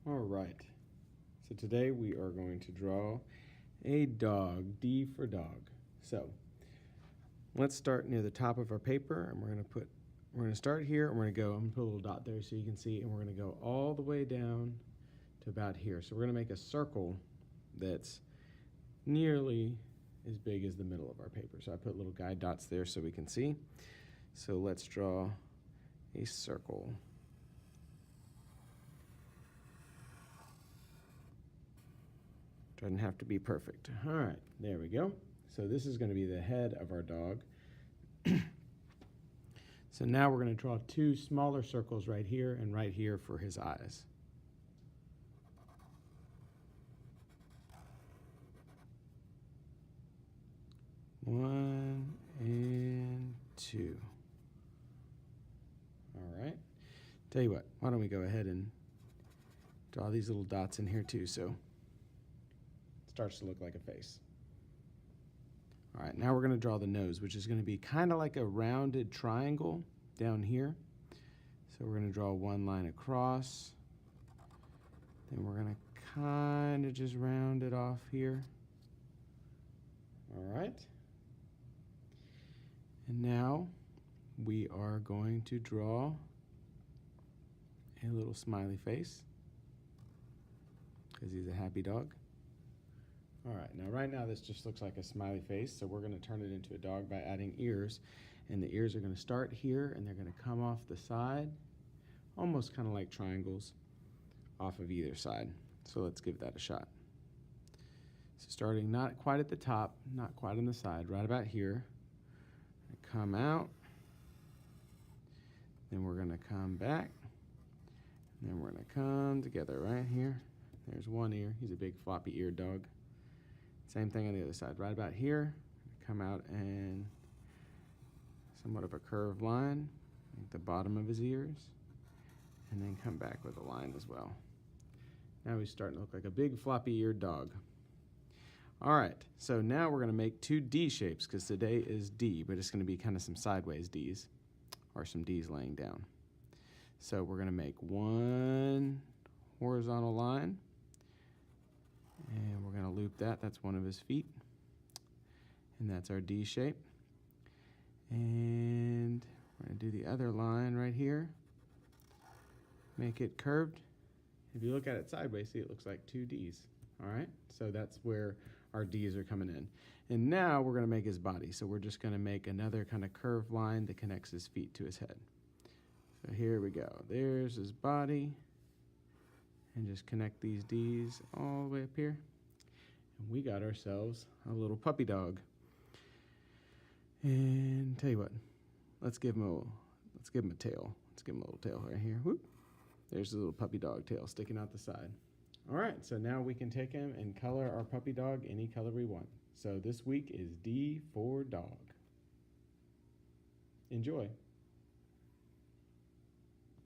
All right, so today we are going to draw a dog, D for dog. So let's start near the top of our paper, and we're going to start here, and I'm going to put a little dot there so you can see, and we're going to go all the way down to about here. So we're going to make a circle that's nearly as big as the middle of our paper. So I put little guide dots there so we can see. So let's draw a circle. Doesn't have to be perfect. All right, there we go. So this is going to be the head of our dog. So now we're going to draw two smaller circles right here and right here for his eyes. One and two. All right. Tell you what, why don't we go ahead and draw these little dots in here too so it starts to look like a face. All right, now we're going to draw the nose, which is going to be kind of like a rounded triangle down here. So we're going to draw one line across. Then we're going to kind of just round it off here. All right. And now we are going to draw a little smiley face because he's a happy dog. All right, right now this just looks like a smiley face, so we're going to turn it into a dog by adding ears. And the ears are going to start here, and they're going to come off the side, almost kind of like triangles, off of either side. So let's give that a shot. So starting not quite at the top, not quite on the side, right about here. Come out, then we're going to come back, and then we're going to come together right here. There's one ear. He's a big floppy-eared dog. Same thing on the other side. Right about here, come out and somewhat of a curved line at the bottom of his ears, and then come back with a line as well. Now he's starting to look like a big floppy-eared dog. All right, so now we're going to make two D shapes because today is D, but it's going to be kind of some sideways Ds or some Ds laying down. So we're going to make one horizontal line, and we're going to loop that. That's one of his feet, and that's our D shape. And we're going to do the other line right here, make it curved. If you look at it sideways, see it looks like two Ds. All right, so that's where our D's are coming in. And now we're going to make his body. So we're just going to make another kind of curved line that connects his feet to his head. So here we go. There's his body. And just connect these D's all the way up here. And we got ourselves a little puppy dog. And tell you what, let's give him a tail. Let's give him a little tail right here. Whoop. There's a little puppy dog tail sticking out the side. All right, so now we can take him and color our puppy dog any color we want. So this week is D for dog. Enjoy.